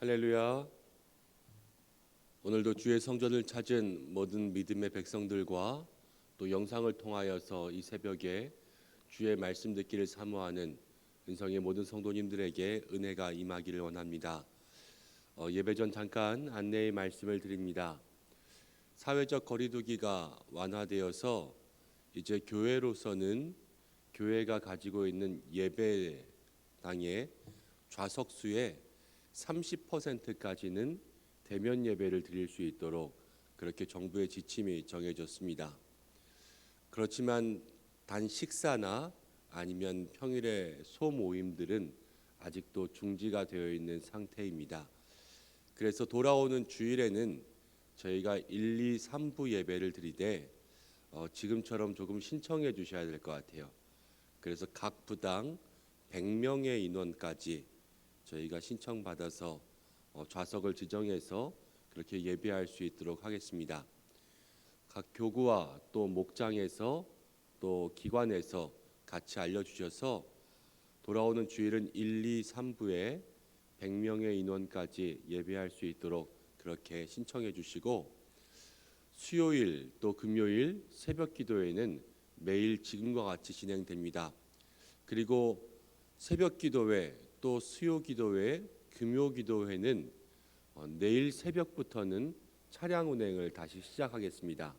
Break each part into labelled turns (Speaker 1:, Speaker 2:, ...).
Speaker 1: 할렐루야. 오늘도 주의 성전을 찾은 모든 믿음의 백성들과 또 영상을 통하여서 이 새벽에 주의 말씀 듣기를 사모하는 은성의 모든 성도님들에게 은혜가 임하기를 원합니다. 예배 전 잠깐 안내의 말씀을 드립니다. 사회적 거리두기가 완화되어서 이제 교회로서는 교회가 가지고 있는 예배당의 좌석수의 30%까지는 대면 예배를 드릴 수 있도록 그렇게 정부의 지침이 정해졌습니다. 그렇지만 단 식사나 아니면 평일에 소모임들은 아직도 중지가 되어 있는 상태입니다. 그래서 돌아오는 주일에는 저희가 1, 2, 3부 예배를 드리되 지금처럼 조금 신청해 주셔야 될 것 같아요. 그래서 각 부당 100명의 인원까지 저희가 신청받아서 좌석을 지정해서 그렇게 예배할 수 있도록 하겠습니다. 각 교구와 또 목장에서 또 기관에서 같이 알려주셔서 돌아오는 주일은 1, 2, 3부에 100명의 인원까지 예배할 수 있도록 그렇게 신청해 주시고, 수요일 또 금요일 새벽 기도회는 매일 지금과 같이 진행됩니다. 그리고 새벽 기도회 또 수요 기도회, 금요 기도회는 내일 새벽부터는 차량 운행을 다시 시작하겠습니다.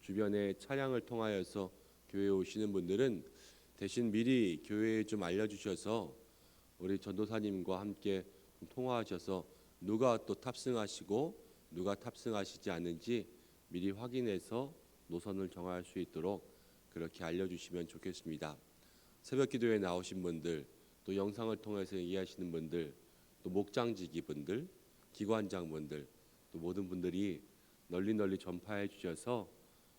Speaker 1: 주변에 차량을 통하여서 교회에 오시는 분들은 대신 미리 교회에 좀 알려주셔서 우리 전도사님과 함께 통화하셔서 누가 또 탑승하시고 누가 탑승하시지 않는지 미리 확인해서 노선을 정할 수 있도록 그렇게 알려주시면 좋겠습니다. 새벽 기도에 나오신 분들, 또 영상을 통해서 얘기하시는 분들, 또 목장지기 분들, 기관장 분들, 또 모든 분들이 널리 전파해 주셔서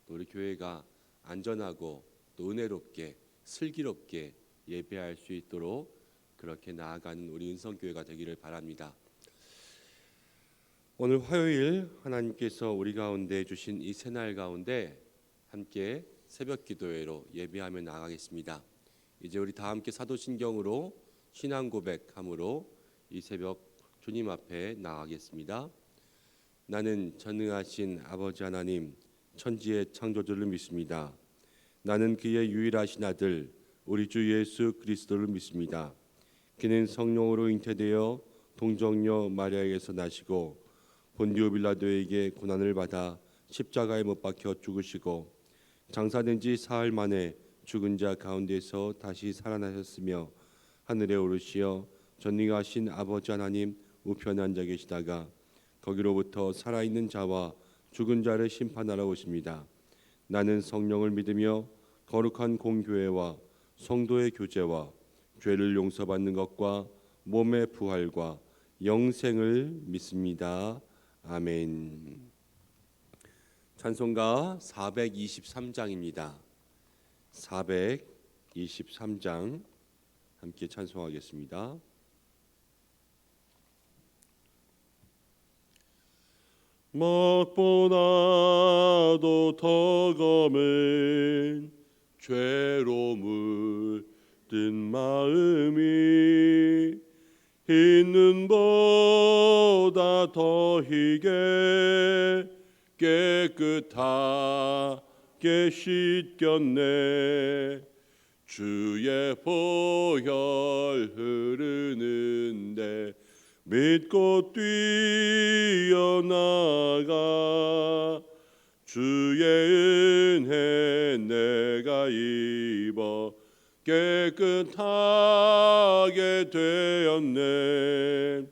Speaker 1: 또 우리 교회가 안전하고 또 은혜롭게 슬기롭게 예배할 수 있도록 그렇게 나아가는 우리 은성교회가 되기를 바랍니다. 오늘 화요일 하나님께서 우리 가운데 주신 이 새날 가운데 함께 새벽 기도회로 예배하며 나가겠습니다. 이제 우리 다 함께 사도신경으로 신앙 고백함으로 이 새벽 주님 앞에 나가겠습니다. 나는 전능하신 아버지 하나님 천지의 창조주를 믿습니다. 나는 그의 유일하신 아들 우리 주 예수 그리스도를 믿습니다. 그는 성령으로 잉태되어 동정녀 마리아에게서 나시고 본디오 빌라도에게 고난을 받아 십자가에 못 박혀 죽으시고 장사된 지 사흘 만에 죽은 자 가운데서 다시 살아나셨으며 하늘에 오르시어 전능하신 아버지 하나님 우편에 앉아 계시다가 거기로부터 살아있는 자와 죽은 자를 심판하러 오십니다. 나는 성령을 믿으며 거룩한 공교회와 성도의 교제와 죄를 용서받는 것과 몸의 부활과 영생을 믿습니다. 아멘. 찬송가 423장입니다. 423장 함께 찬송하겠습니다. 무엇보다도 더 검은 죄로 물든 마음이 있는 보다 더 희게 깨끗하게 씻겼네. 주의 보혈 흐르는데 믿고 뛰어나가 주의 은혜 내가 입어 깨끗하게 되었네.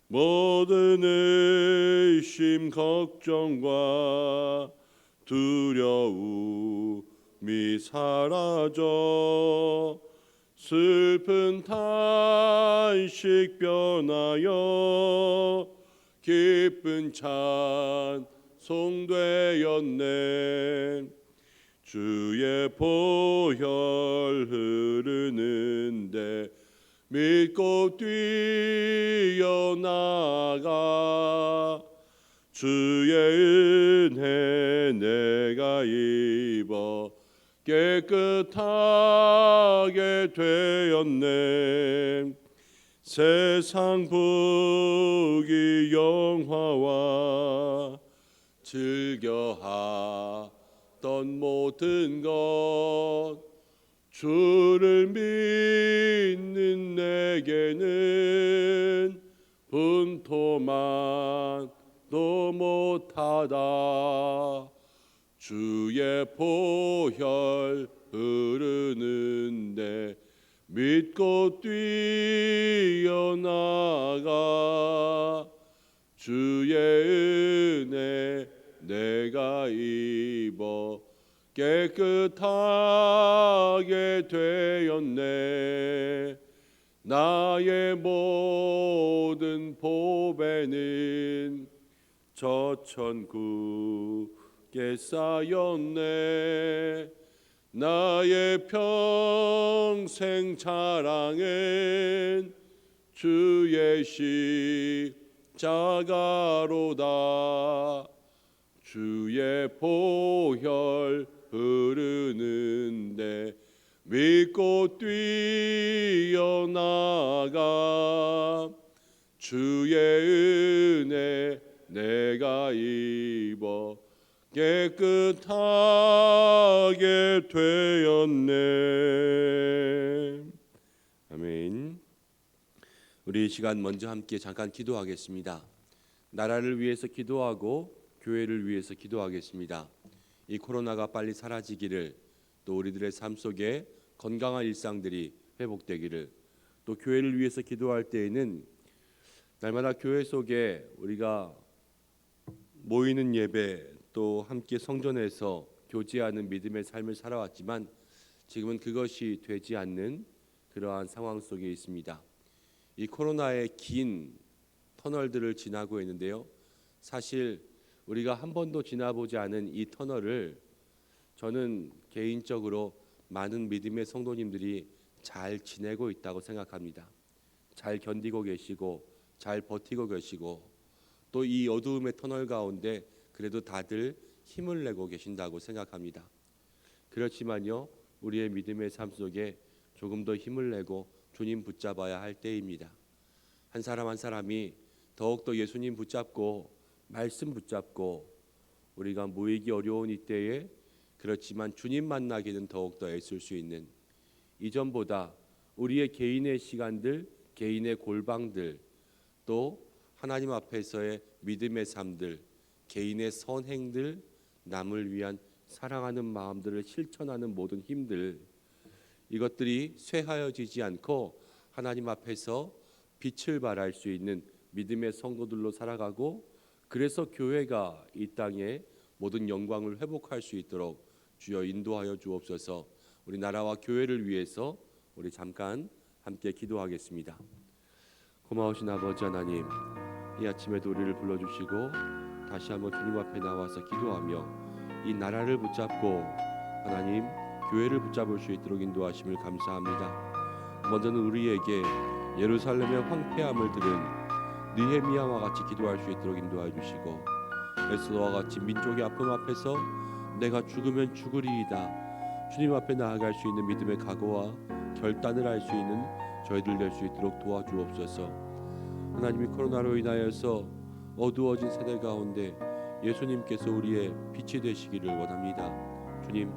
Speaker 1: 모든 의심 걱정과 두려움이 사라져 슬픈 탄식 변하여 기쁜 찬송 되었네. 주의 보혈 흐르는데 믿고 뛰어나가 주의 은혜 내가 입어 깨끗하게 되었네. 세상 부귀 영화와 즐겨하던 모든 것 주를 믿는 내게는 분토만도 못하다. 주의 보혈 흐르는데 믿고 뛰어나가. 주의 은혜 내가 입어 깨끗하게 되었네. 나의 모든 보배는 저 천국에 쌓였네. 나의 평생 자랑은 주의 십자가로다. 주의 보혈 흐르는데 믿고 뛰어나가. 주의 은혜 내가 입어 깨끗하게 되었네. 아멘. 우리 이 시간 먼저 함께 잠깐 기도하겠습니다. 나라를 위해서 기도하고 교회를 위해서 기도하겠습니다. 이 코로나가 빨리 사라지기를, 또 우리들의 삶 속에 건강한 일상들이 회복되기를, 또 교회를 위해서 기도할 때에는 날마다 교회 속에 우리가 모이는 예배, 또 함께 성전에서 교제하는 믿음의 삶을 살아왔지만 지금은 그것이 되지 않는 그러한 상황 속에 있습니다. 이 코로나의 긴 터널들을 지나고 있는데요. 사실 우리가 한 번도 지나보지 않은 이 터널을 저는 개인적으로 많은 믿음의 성도님들이 잘 지내고 있다고 생각합니다. 잘 견디고 계시고 잘 버티고 계시고, 또 이 어두움의 터널 가운데 그래도 다들 힘을 내고 계신다고 생각합니다. 그렇지만요, 우리의 믿음의 삶 속에 조금 더 힘을 내고 주님 붙잡아야 할 때입니다. 한 사람 한 사람이 더욱더 예수님 붙잡고 말씀 붙잡고, 우리가 모이기 어려운 이때에 그렇지만 주님 만나기는 더욱더 애쓸 수 있는, 이전보다 우리의 개인의 시간들, 개인의 골방들, 또 하나님 앞에서의 믿음의 삶들, 개인의 선행들, 남을 위한 사랑하는 마음들을 실천하는 모든 힘들, 이것들이 쇠하여지지 않고 하나님 앞에서 빛을 발할 수 있는 믿음의 성도들로 살아가고, 그래서 교회가 이 땅에 모든 영광을 회복할 수 있도록 주여 인도하여 주옵소서. 우리 나라와 교회를 위해서 우리 잠깐 함께 기도하겠습니다. 고마우신 아버지 하나님, 이 아침에도 우리를 불러주시고 다시 한번 주님 앞에 나와서 기도하며 이 나라를 붙잡고 하나님 교회를 붙잡을 수 있도록 인도하심을 감사합니다. 먼저는 우리에게 예루살렘의 황폐함을 들은 느헤미야와 같이 기도할 수 있도록 인도하여 주시고, 에스더와 같이 민족의 아픔 앞에서 내가 죽으면 죽으리이다 주님 앞에 나아갈 수 있는 믿음의 각오와 결단을 할 수 있는 저희들 될 수 있도록 도와주옵소서. 하나님이 코로나로 인하여서 어두워진 세대 가운데 예수님께서 우리의 빛이 되시기를 원합니다. 주님,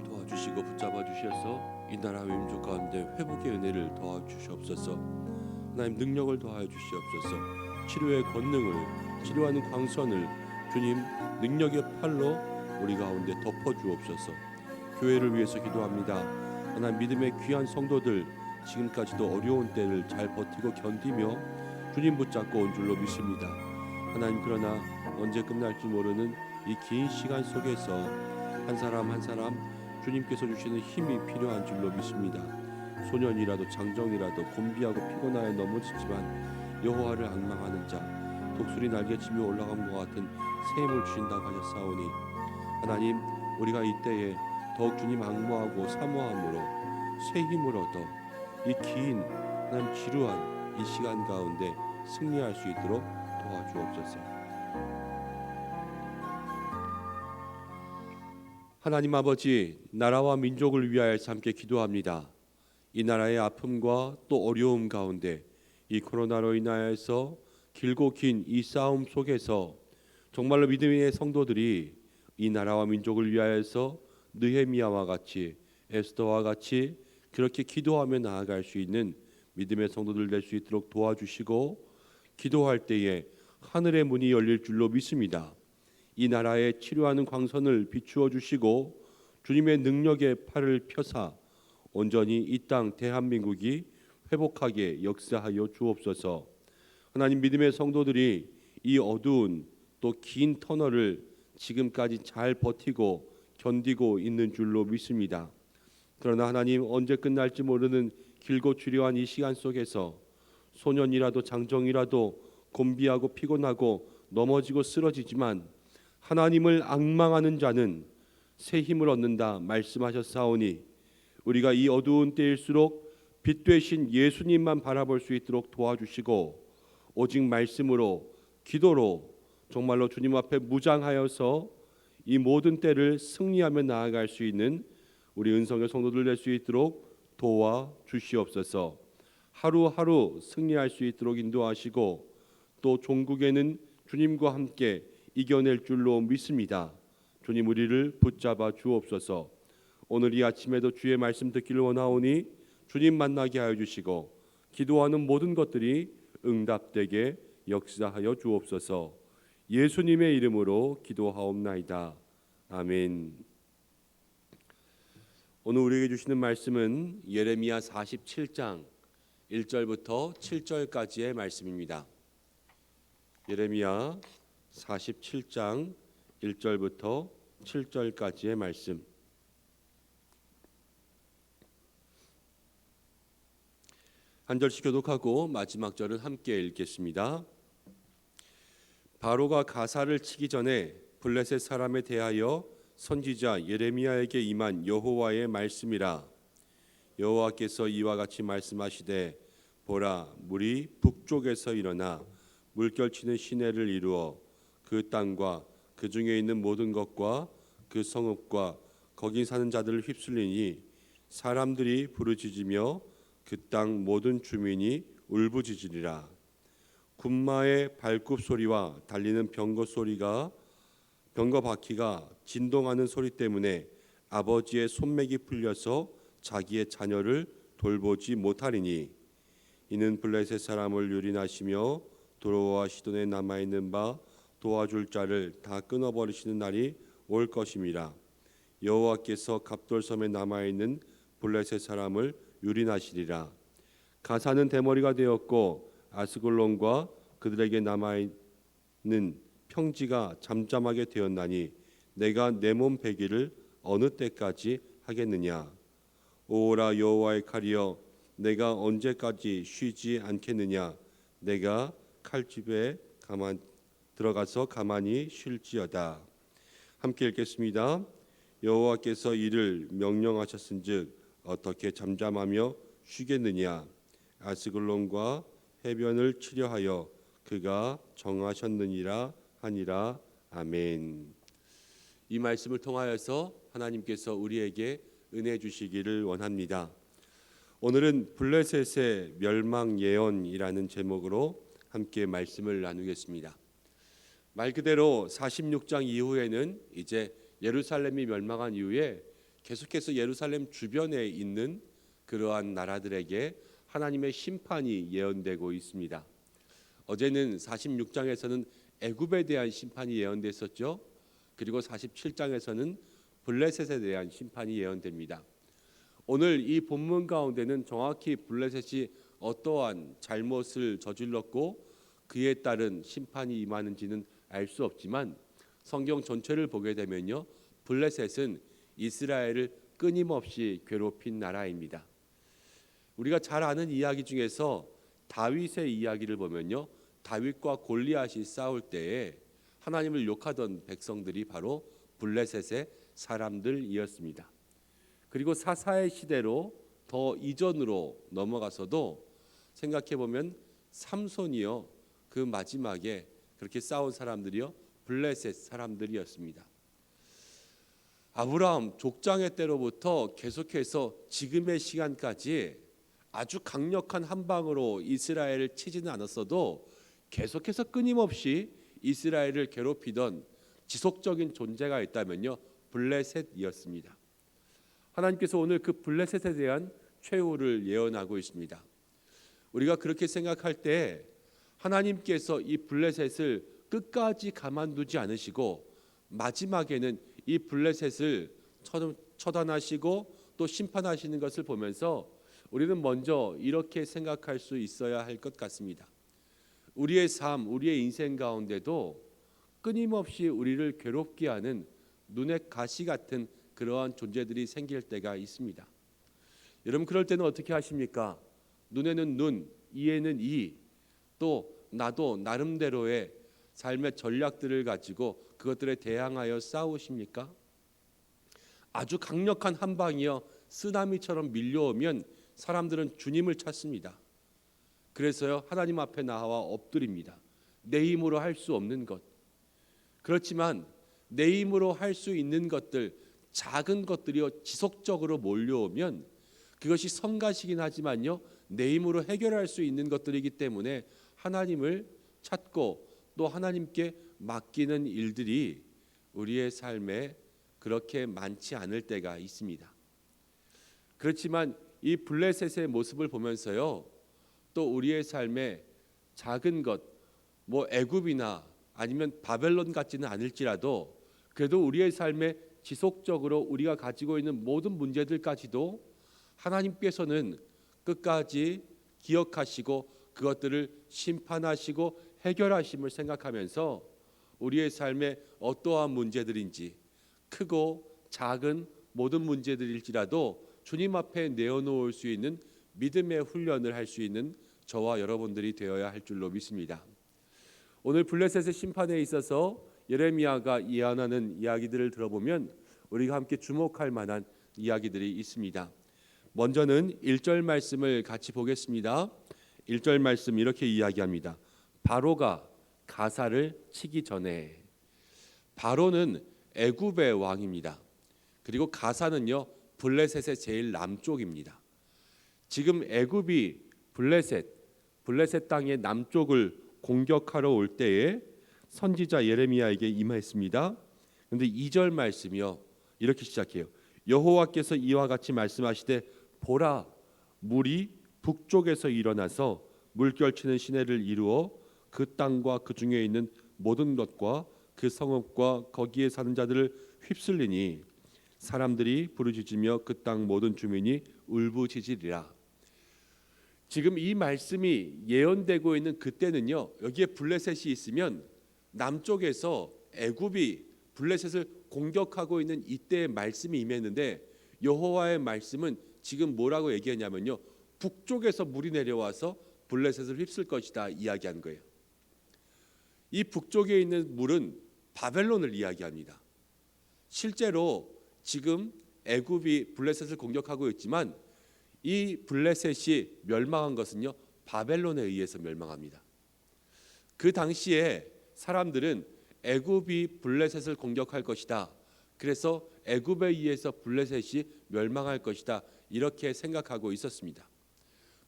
Speaker 1: 도와주시고 붙잡아 주셔서 이 나라와 민족 가운데 회복의 은혜를 도와주시옵소서. 하나님, 능력을 더하여 주시옵소서. 치료의 권능을, 치료하는 광선을 주님 능력의 팔로 우리 가운데 덮어주옵소서. 교회를 위해서 기도합니다. 하나님, 믿음의 귀한 성도들 지금까지도 어려운 때를 잘 버티고 견디며 주님 붙잡고 온 줄로 믿습니다. 하나님, 그러나 언제 끝날지 모르는 이 긴 시간 속에서 한 사람 한 사람 주님께서 주시는 힘이 필요한 줄로 믿습니다. 소년이라도 장정이라도 곤비하고 피곤하여 넘어지지만 여호와를 앙망하는 자, 독수리 날개치며 올라간 것 같은 새 힘을 주신다고 하셨사오니, 하나님, 우리가 이때에 더욱 주님 앙모하고 사모함으로 새 힘을 얻어 이 긴 하나님 지루한 이 시간 가운데 승리할 수 있도록 도와주옵소서. 하나님 아버지, 나라와 민족을 위하여서 함께 기도합니다. 이 나라의 아픔과 또 어려움 가운데 이 코로나로 인하여서 길고 긴 이 싸움 속에서 정말로 믿음의 성도들이 이 나라와 민족을 위하여서 느헤미야와 같이 에스더와 같이 그렇게 기도하며 나아갈 수 있는 믿음의 성도들 될 수 있도록 도와주시고, 기도할 때에 하늘의 문이 열릴 줄로 믿습니다. 이 나라에 치료하는 광선을 비추어 주시고 주님의 능력의 팔을 펴사 온전히 이 땅 대한민국이 회복하게 역사하여 주옵소서. 하나님, 믿음의 성도들이 이 어두운 또 긴 터널을 지금까지 잘 버티고 견디고 있는 줄로 믿습니다. 그러나 하나님, 언제 끝날지 모르는 길고 주려한 이 시간 속에서 소년이라도 장정이라도 곤비하고 피곤하고 넘어지고 쓰러지지만 하나님을 앙망하는 자는 새 힘을 얻는다 말씀하셨사오니, 우리가 이 어두운 때일수록 빛 되신 예수님만 바라볼 수 있도록 도와주시고, 오직 말씀으로 기도로 정말로 주님 앞에 무장하여서 이 모든 때를 승리하며 나아갈 수 있는 우리 은성의 성도들 될 수 있도록 도와주시옵소서. 하루하루 승리할 수 있도록 인도하시고, 또 종국에는 주님과 함께 이겨낼 줄로 믿습니다. 주님, 우리를 붙잡아 주옵소서. 오늘 이 아침에도 주의 말씀 듣기를 원하오니 주님 만나게 하여 주시고, 기도하는 모든 것들이 응답되게 역사하여 주옵소서. 예수님의 이름으로 기도하옵나이다. 아멘. 오늘 우리에게 주시는 말씀은 예레미야 47장 1절부터 7절까지의 말씀입니다. 예레미야 47장 1절부터 7절까지의 말씀. 한 절씩 교독하고 마지막 절은 함께 읽겠습니다. 바로가 가사를 치기 전에 블레셋 사람에 대하여 선지자 예레미야에게 임한 여호와의 말씀이라. 여호와께서 이와 같이 말씀하시되, 보라, 물이 북쪽에서 일어나 물결치는 시내를 이루어 그 땅과 그 중에 있는 모든 것과 그 성읍과 거기 사는 자들을 휩쓸리니 사람들이 부르짖으며 그 땅 모든 주민이 울부짖으리라. 군마의 발굽 소리와 달리는 병거 소리가 병거 바퀴가 진동하는 소리 때문에 아버지의 손맥이 풀려서 자기의 자녀를 돌보지 못하리니, 이는 블레셋 사람을 유린하시며 도로와 시돈에 남아있는 바 도와줄 자를 다 끊어버리시는 날이 올 것임이라. 여호와께서 갑돌섬에 남아있는 블레셋 사람을 유린하시리라. 가사는 대머리가 되었고 아스글론과 그들에게 남아있는 평지가 잠잠하게 되었나니 내가 내 몸 베기를 어느 때까지 하겠느냐. 오라 여호와의 칼이여, 내가 언제까지 쉬지 않겠느냐. 내가 칼집에 들어가서 가만히 쉴지어다. 함께 읽겠습니다. 여호와께서 이를 명령하셨은즉 어떻게 잠잠하며 쉬겠느냐. 아스글론과 해변을 치려하여 그가 정하셨느니라 하니라. 아멘. 이 말씀을 통하여서 하나님께서 우리에게 은혜 주시기를 원합니다. 오늘은 블레셋의 멸망 예언이라는 제목으로 함께 말씀을 나누겠습니다. 말 그대로 46장 이후에는 이제 예루살렘이 멸망한 이후에 계속해서 예루살렘 주변에 있는 그러한 나라들에게 하나님의 심판이 예언되고 있습니다. 어제는 46장에서는 애굽에 대한 심판이 예언됐었죠. 그리고 47장에서는 블레셋에 대한 심판이 예언됩니다. 오늘 이 본문 가운데는 정확히 블레셋이 어떠한 잘못을 저질렀고 그에 따른 심판이 임하는지는 알 수 없지만, 성경 전체를 보게 되면요, 블레셋은 이스라엘을 끊임없이 괴롭힌 나라입니다. 우리가 잘 아는 이야기 중에서 다윗의 이야기를 보면요, 다윗과 골리앗이 싸울 때에 하나님을 욕하던 백성들이 바로 블레셋의 사람들이었습니다. 그리고 사사의 시대로 더 이전으로 넘어가서도 생각해 보면 삼손이요, 그 마지막에 그렇게 싸운 사람들이요 블레셋 사람들이었습니다. 아브라함 족장의 때로부터 계속해서 지금의 시간까지 아주 강력한 한방으로 이스라엘을 치지는 않았어도 계속해서 끊임없이 이스라엘을 괴롭히던 지속적인 존재가 있다면요, 블레셋이었습니다. 하나님께서 오늘 그 블레셋에 대한 최후를 예언하고 있습니다. 우리가 그렇게 생각할 때 하나님께서 이 블레셋을 끝까지 가만두지 않으시고 마지막에는 이 블레셋을 처단하시고 또 심판하시는 것을 보면서 우리는 먼저 이렇게 생각할 수 있어야 할 것 같습니다. 우리의 삶, 우리의 인생 가운데도 끊임없이 우리를 괴롭게 하는 눈의 가시 같은 그러한 존재들이 생길 때가 있습니다. 여러분, 그럴 때는 어떻게 하십니까? 눈에는 눈, 이에는 이, 또 나도 나름대로의 삶의 전략들을 가지고 그것들에 대항하여 싸우십니까? 아주 강력한 한방이여 쓰나미처럼 밀려오면 사람들은 주님을 찾습니다. 그래서요, 하나님 앞에 나와 엎드립니다. 내 힘으로 할 수 없는 것. 그렇지만 내 힘으로 할 수 있는 것들, 작은 것들이요 지속적으로 몰려오면 그것이 성가시긴 하지만요, 내 힘으로 해결할 수 있는 것들이기 때문에 하나님을 찾고 또 하나님께 맡기는 일들이 우리의 삶에 그렇게 많지 않을 때가 있습니다. 그렇지만 이 블레셋의 모습을 보면서요, 또 우리의 삶에 작은 것, 뭐 애굽이나 아니면 바벨론 같지는 않을지라도 그래도 우리의 삶에 지속적으로 우리가 가지고 있는 모든 문제들까지도 하나님께서는 끝까지 기억하시고 그것들을 심판하시고 해결하심을 생각하면서 우리의 삶에 어떠한 문제들인지, 크고 작은 모든 문제들일지라도 주님 앞에 내어놓을 수 있는 믿음의 훈련을 할 수 있는 저와 여러분들이 되어야 할 줄로 믿습니다. 오늘 블레셋의 심판에 있어서 예레미야가 예언하는 이야기들을 들어보면 우리가 함께 주목할 만한 이야기들이 있습니다. 먼저는 1절 말씀을 같이 보겠습니다. 1절 말씀 이렇게 이야기합니다. 바로가 가사를 치기 전에. 바로는 애굽의 왕입니다. 그리고 가사는요 블레셋의 제일 남쪽입니다. 지금 애굽이 블레셋 땅의 남쪽을 공격하러 올 때에 선지자 예레미야에게 임했습니다. 그런데 2절 말씀이요 이렇게 시작해요. 여호와께서 이와 같이 말씀하시되 보라, 물이 북쪽에서 일어나서 물결치는 시내를 이루어 그 땅과 그 중에 있는 모든 것과 그 성읍과 거기에 사는 자들을 휩쓸리니 사람들이 부르짖으며 그 땅 모든 주민이 울부짖으리라. 지금 이 말씀이 예언되고 있는 그때는요, 여기에 블레셋이 있으면 남쪽에서 애굽이 블레셋을 공격하고 있는 이때의 말씀이 임했는데, 여호와의 말씀은 지금 뭐라고 얘기하냐면요, 북쪽에서 물이 내려와서 블레셋을 휩쓸 것이다 이야기한 거예요. 이 북쪽에 있는 물은 바벨론을 이야기합니다. 실제로 지금 애굽이 블레셋을 공격하고 있지만 이 블레셋이 멸망한 것은요 바벨론에 의해서 멸망합니다. 그 당시에 사람들은 애굽이 블레셋을 공격할 것이다, 그래서 애굽에 의해서 블레셋이 멸망할 것이다, 이렇게 생각하고 있었습니다.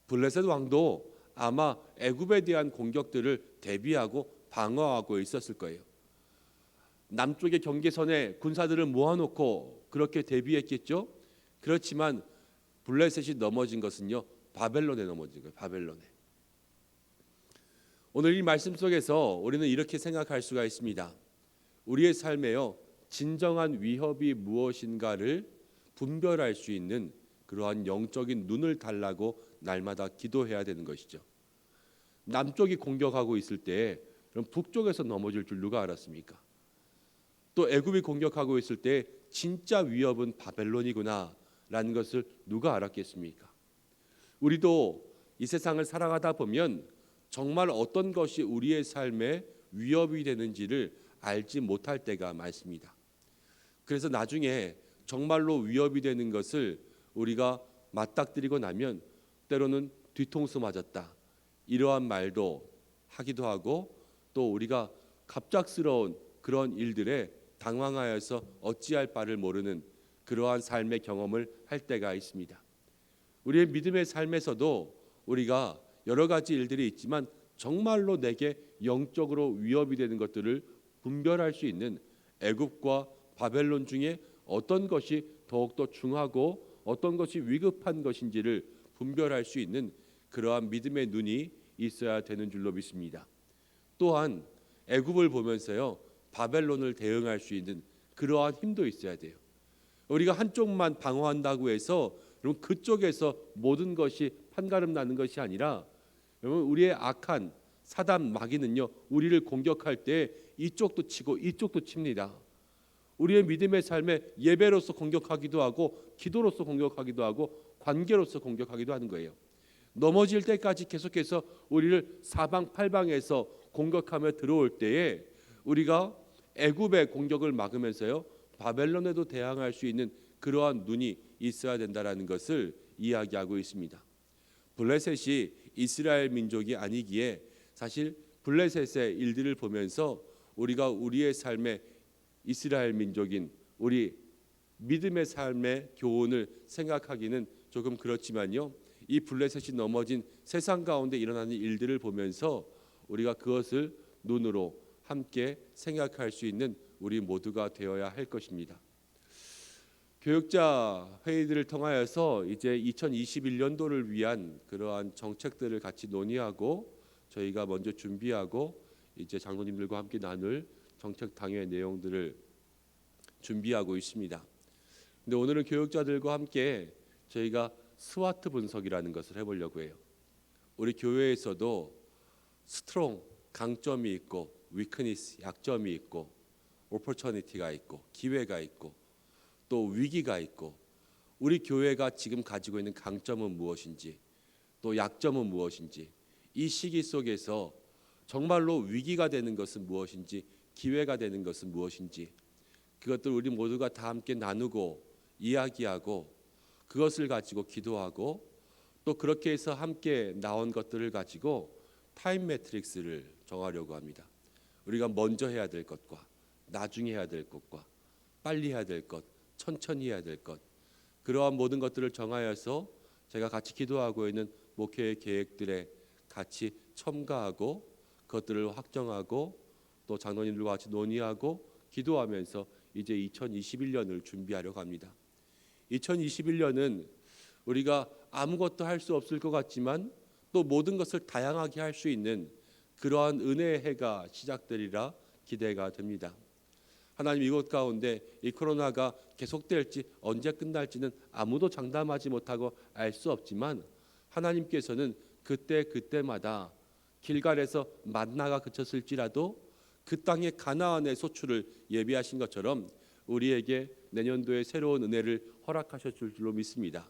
Speaker 1: 블레셋 왕도 아마 애굽에 대한 공격들을 대비하고 방어하고 있었을 거예요. 남쪽의 경계선에 군사들을 모아놓고 그렇게 대비했겠죠. 그렇지만 블레셋이 넘어진 것은요 바벨론에 넘어진 거예요. 바벨론에. 오늘 이 말씀 속에서 우리는 이렇게 생각할 수가 있습니다. 우리의 삶에요 진정한 위협이 무엇인가를 분별할 수 있는 그러한 영적인 눈을 달라고 날마다 기도해야 되는 것이죠. 남쪽이 공격하고 있을 때 그럼 북쪽에서 넘어질 줄 누가 알았습니까? 또 애굽이 공격하고 있을 때 진짜 위협은 바벨론이구나 라는 것을 누가 알았겠습니까? 우리도 이 세상을 살아가다 보면 정말 어떤 것이 우리의 삶에 위협이 되는지를 알지 못할 때가 많습니다. 그래서 나중에 정말로 위협이 되는 것을 우리가 맞닥뜨리고 나면 때로는 뒤통수 맞았다 이러한 말도 하기도 하고, 또 우리가 갑작스러운 그런 일들에 당황하여서 어찌할 바를 모르는 그러한 삶의 경험을 할 때가 있습니다. 우리의 믿음의 삶에서도 우리가 여러 가지 일들이 있지만 정말로 내게 영적으로 위협이 되는 것들을 분별할 수 있는 애굽과 바벨론 중에 어떤 것이 더욱더 중하고 어떤 것이 위급한 것인지를 분별할 수 있는 그러한 믿음의 눈이 있어야 되는 줄로 믿습니다. 또한 애굽을 보면서요, 바벨론을 대응할 수 있는 그러한 힘도 있어야 돼요. 우리가 한쪽만 방어한다고 해서 여러분 그쪽에서 모든 것이 판가름 나는 것이 아니라, 여러분 우리의 악한 사단 마귀는요, 우리를 공격할 때 이쪽도 치고 이쪽도 칩니다. 우리의 믿음의 삶에 예배로서 공격하기도 하고 기도로서 공격하기도 하고 관계로서 공격하기도 하는 거예요. 넘어질 때까지 계속해서 우리를 사방팔방에서 공격하며 들어올 때에 우리가 애굽의 공격을 막으면서요, 바벨론에도 대항할 수 있는 그러한 눈이 있어야 된다라는 것을 이야기하고 있습니다. 블레셋이 이스라엘 민족이 아니기에 사실 블레셋의 일들을 보면서 우리가 우리의 삶의 이스라엘 민족인 우리 믿음의 삶의 교훈을 생각하기는 조금 그렇지만요, 이 블레셋이 넘어진 세상 가운데 일어나는 일들을 보면서 우리가 그것을 눈으로 함께 생각할 수 있는 우리 모두가 되어야 할 것입니다. 교육자 회의들을 통하여서 이제 2021년도를 위한 그러한 정책들을 같이 논의하고 저희가 먼저 준비하고 이제 장로님들과 함께 나눌 정책 당의 내용들을 준비하고 있습니다. 근데 오늘은 교육자들과 함께 저희가 스와트 분석이라는 것을 해보려고 해요. 우리 교회에서도 스트롱 강점이 있고 위크니스 약점이 있고 오퍼처니티가 있고 기회가 있고 또 위기가 있고 우리 교회가 지금 가지고 있는 강점은 무엇인지 또 약점은 무엇인지 이 시기 속에서 정말로 위기가 되는 것은 무엇인지 기회가 되는 것은 무엇인지 그것들 우리 모두가 다 함께 나누고 이야기하고 그것을 가지고 기도하고 또 그렇게 해서 함께 나온 것들을 가지고 타임 매트릭스를 정하려고 합니다. 우리가 먼저 해야 될 것과 나중에 해야 될 것과 빨리 해야 될 것, 천천히 해야 될 것 그러한 모든 것들을 정하여서 제가 같이 기도하고 있는 목회의 계획들에 같이 첨가하고 그것들을 확정하고 또 장로님들과 같이 논의하고 기도하면서 이제 2021년을 준비하려고 합니다. 2021년은 우리가 아무것도 할 수 없을 것 같지만 또 모든 것을 다양하게 할 수 있는 그러한 은혜의 해가 시작되리라 기대가 됩니다. 하나님 이곳 가운데 이 코로나가 계속될지 언제 끝날지는 아무도 장담하지 못하고 알 수 없지만 하나님께서는 그때마다 길갈에서 만나가 그쳤을지라도 그 땅의 가나안의 소출을 예비하신 것처럼 우리에게 내년도에 새로운 은혜를 허락하셨을 줄로 믿습니다.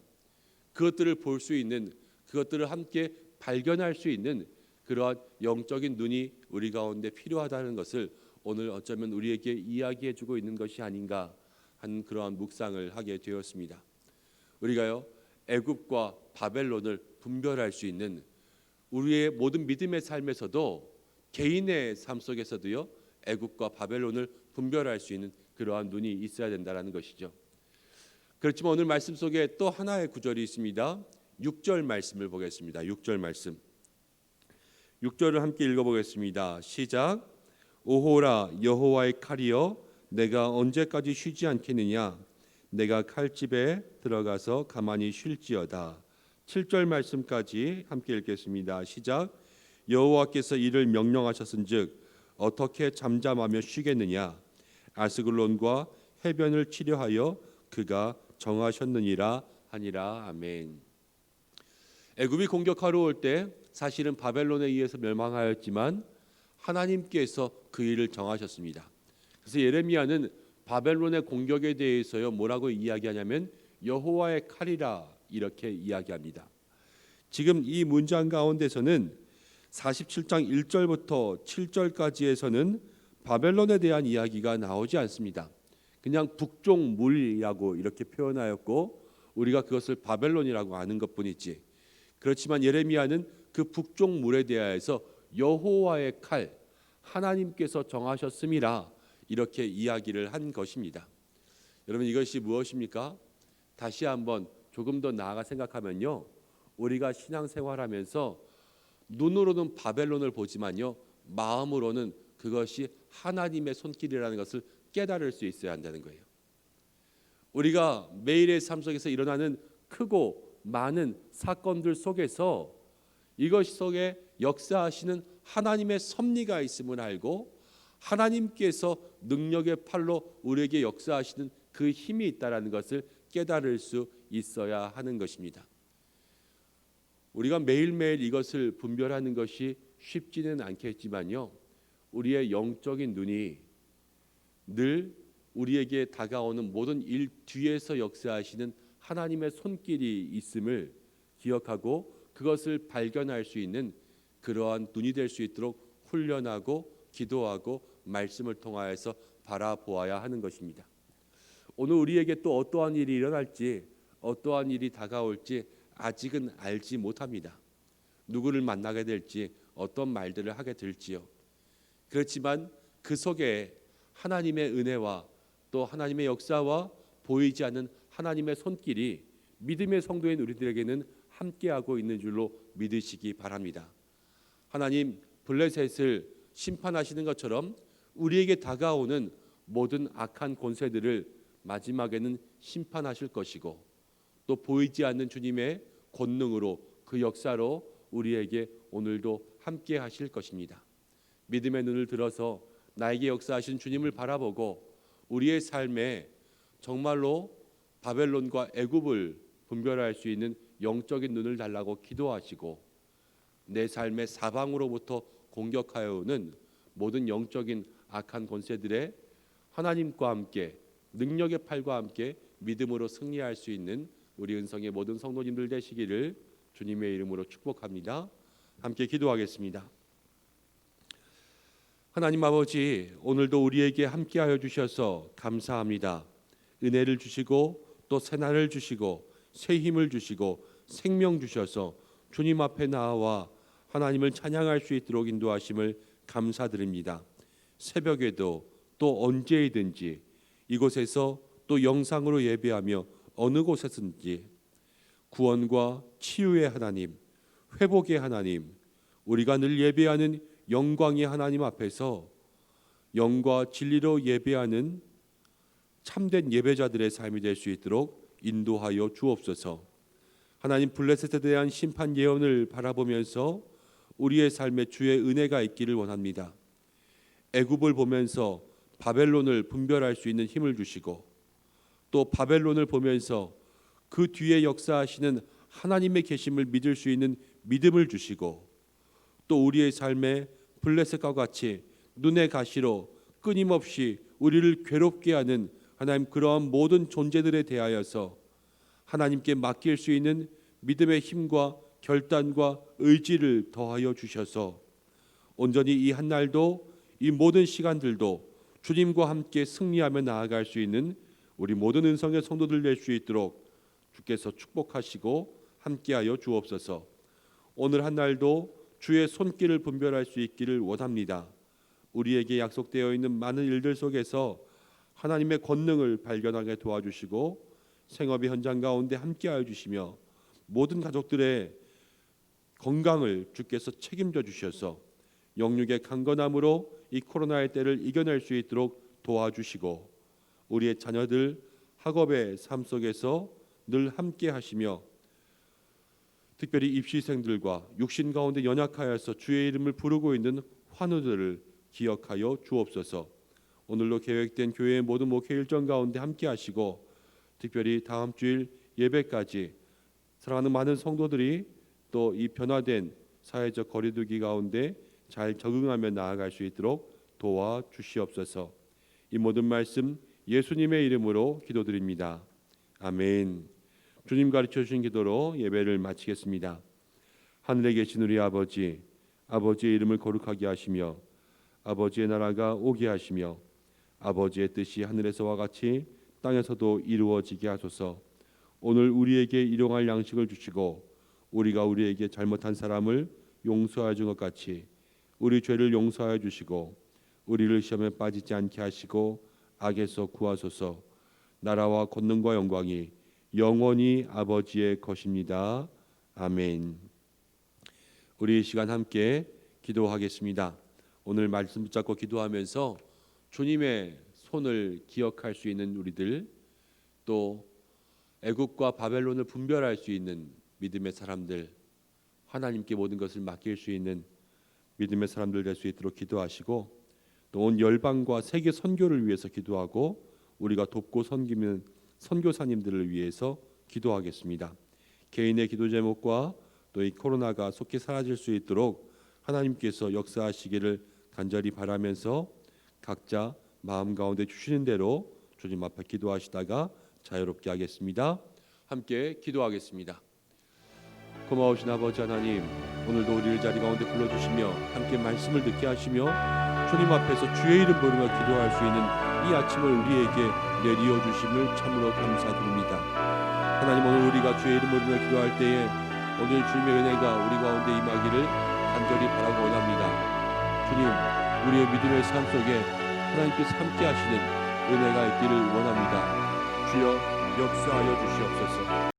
Speaker 1: 그것들을 볼 수 있는 그것들을 함께 발견할 수 있는 그러한 영적인 눈이 우리 가운데 필요하다는 것을 오늘 어쩌면 우리에게 이야기해 주고 있는 것이 아닌가 하는 그러한 묵상을 하게 되었습니다. 우리가요 애굽과 바벨론을 분별할 수 있는 우리의 모든 믿음의 삶에서도 개인의 삶 속에서도요 애굽과 바벨론을 분별할 수 있는 그러한 눈이 있어야 된다는 것이죠. 그렇지만 오늘 말씀 속에 또 하나의 구절이 있습니다. 6절 말씀을 보겠습니다. 6절 말씀 6절을 함께 읽어보겠습니다. 시작. 오호라 여호와의 칼이여 내가 언제까지 쉬지 않겠느냐 내가 칼집에 들어가서 가만히 쉴지어다. 7절 말씀까지 함께 읽겠습니다. 시작. 여호와께서 이를 명령하셨은즉 어떻게 잠잠하며 쉬겠느냐 아스글론과 해변을 치려하여 그가 정하셨느니라 하니라. 아멘. 애굽이 공격하러 올 때 사실은 바벨론에 의해서 멸망하였지만 하나님께서 그 일을 정하셨습니다. 그래서 예레미야는 바벨론의 공격에 대해서요 뭐라고 이야기하냐면 여호와의 칼이라 이렇게 이야기합니다. 지금 이 문장 가운데서는 47장 1절부터 7절까지에서는 바벨론에 대한 이야기가 나오지 않습니다. 그냥 북쪽물이라고 이렇게 표현하였고 우리가 그것을 바벨론이라고 아는 것뿐이지. 그렇지만 예레미야는 그 북쪽물에 대하여서 여호와의 칼 하나님께서 정하셨음이라 이렇게 이야기를 한 것입니다. 여러분, 이것이 무엇입니까? 다시 한번 조금 더 나아가 생각하면요, 우리가 신앙생활하면서 눈으로는 바벨론을 보지만요, 마음으로는 그것이 하나님의 손길이라는 것을 깨달을 수 있어야 한다는 거예요. 우리가 매일의 삶 속에서 일어나는 크고 많은 사건들 속에서 이것 속에 역사하시는 하나님의 섭리가 있음을 알고 하나님께서 능력의 팔로 우리에게 역사하시는 그 힘이 있다라는 것을 깨달을 수 있어야 하는 것입니다. 우리가 매일매일 이것을 분별하는 것이 쉽지는 않겠지만요, 우리의 영적인 눈이 늘 우리에게 다가오는 모든 일 뒤에서 역사하시는 하나님의 손길이 있음을 기억하고 그것을 발견할 수 있는 그러한 눈이 될 수 있도록 훈련하고 기도하고 말씀을 통하여서 바라보아야 하는 것입니다. 오늘 우리에게 또 어떠한 일이 일어날지, 어떠한 일이 다가올지 아직은 알지 못합니다. 누구를 만나게 될지, 어떤 말들을 하게 될지요. 그렇지만 그 속에 하나님의 은혜와 또 하나님의 역사와 보이지 않는 하나님의 손길이 믿음의 성도인 우리들에게는 함께하고 있는 줄로 믿으시기 바랍니다. 하나님 블레셋을 심판하시는 것처럼 우리에게 다가오는 모든 악한 권세들을 마지막에는 심판하실 것이고 또 보이지 않는 주님의 권능으로 그 역사로 우리에게 오늘도 함께 하실 것입니다. 믿음의 눈을 들어서 나에게 역사하신 주님을 바라보고 우리의 삶에 정말로 바벨론과 애굽을 분별할 수 있는 영적인 눈을 달라고 기도하시고 내 삶의 사방으로부터 공격하여 오는 모든 영적인 악한 권세들의 하나님과 함께 능력의 팔과 함께 믿음으로 승리할 수 있는 우리 은성의 모든 성도님들 되시기를 주님의 이름으로 축복합니다. 함께 기도하겠습니다. 하나님 아버지, 오늘도 우리에게 함께하여 주셔서 감사합니다. 은혜를 주시고 또 새날을 주시고 새 힘을 주시고 생명 주셔서 주님 앞에 나와 하나님을 찬양할 수 있도록 인도하심을 감사드립니다. 새벽에도 또 언제이든지 이곳에서 또 영상으로 예배하며 어느 곳에서든지 구원과 치유의 하나님, 회복의 하나님, 우리가 늘 예배하는 영광의 하나님 앞에서 영과 진리로 예배하는 참된 예배자들의 삶이 될 수 있도록 인도하여 주옵소서. 하나님 블레셋에 대한 심판 예언을 바라보면서 우리의 삶에 주의 은혜가 있기를 원합니다. 애굽을 보면서 바벨론을 분별할 수 있는 힘을 주시고 또 바벨론을 보면서 그 뒤에 역사하시는 하나님의 계심을 믿을 수 있는 믿음을 주시고 또 우리의 삶에 블레셋과 같이 눈의 가시로 끊임없이 우리를 괴롭게 하는 하나님 그러한 모든 존재들에 대하여서 하나님께 맡길 수 있는 믿음의 힘과 결단과 의지를 더하여 주셔서 온전히 이 한날도 이 모든 시간들도 주님과 함께 승리하며 나아갈 수 있는 우리 모든 은성의 성도들 될 수 있도록 주께서 축복하시고 함께하여 주옵소서. 오늘 한날도 주의 손길을 분별할 수 있기를 원합니다. 우리에게 약속되어 있는 많은 일들 속에서 하나님의 권능을 발견하게 도와주시고 생업의 현장 가운데 함께하여 주시며 모든 가족들의 건강을 주께서 책임져 주셔서 영육의 강건함으로 이 코로나의 때를 이겨낼 수 있도록 도와주시고 우리의 자녀들 학업의 삶 속에서 늘 함께 하시며 특별히 입시생들과 육신 가운데 연약하여서 주의 이름을 부르고 있는 환우들을 기억하여 주옵소서. 오늘로 계획된 교회의 모든 목회 일정 가운데 함께 하시고 특별히 다음 주일 예배까지 사랑하는 많은 성도들이 또 이 변화된 사회적 거리두기 가운데 잘 적응하며 나아갈 수 있도록 도와주시옵소서. 이 모든 말씀 예수님의 이름으로 기도드립니다. 아멘. 주님 가르쳐 주신 기도로 예배를 마치겠습니다. 하늘에 계신 우리 아버지, 아버지의 이름을 거룩하게 하시며 아버지의 나라가 오게 하시며 아버지의 뜻이 하늘에서와 같이 땅에서도 이루어지게 하소서. 오늘 우리에게 일용할 양식을 주시고 우리가 우리에게 잘못한 사람을 용서하여 준 것 같이 우리 죄를 용서하여 주시고 우리를 시험에 빠지지 않게 하시고 악에서 구하소서. 나라와 권능과 영광이 영원히 아버지의 것입니다. 아멘. 우리 이 시간 함께 기도하겠습니다. 오늘 말씀 붙잡고 기도하면서 주님의 손을 기억할 수 있는 우리들, 또 애굽과 바벨론을 분별할 수 있는 믿음의 사람들, 하나님께 모든 것을 맡길 수 있는 믿음의 사람들 될 수 있도록 기도하시고, 또 온 열방과 세계 선교를 위해서 기도하고 우리가 돕고 섬기는 선교사님들을 위해서 기도하겠습니다. 개인의 기도 제목과 또 이 코로나가 속히 사라질 수 있도록 하나님께서 역사하시기를 간절히 바라면서 각자 마음 가운데 주시는 대로 주님 앞에 기도하시다가 자유롭게 하겠습니다. 함께 기도하겠습니다. 고마우신 아버지 하나님, 오늘도 우리를 자리 가운데 불러주시며 함께 말씀을 듣게 하시며 주님 앞에서 주의 이름 부르며 기도할 수 있는 이 아침을 우리에게 내리어 주심을 참으로 감사드립니다. 하나님, 오늘 우리가 주의 이름 부르며 기도할 때에 오늘 주님의 은혜가 우리 가운데 임하기를 간절히 바라고 원합니다. 주님, 우리의 믿음의 삶 속에 하나님께서 함께 하시는 은혜가 있기를 원합니다. 주여 역사하여 주시옵소서.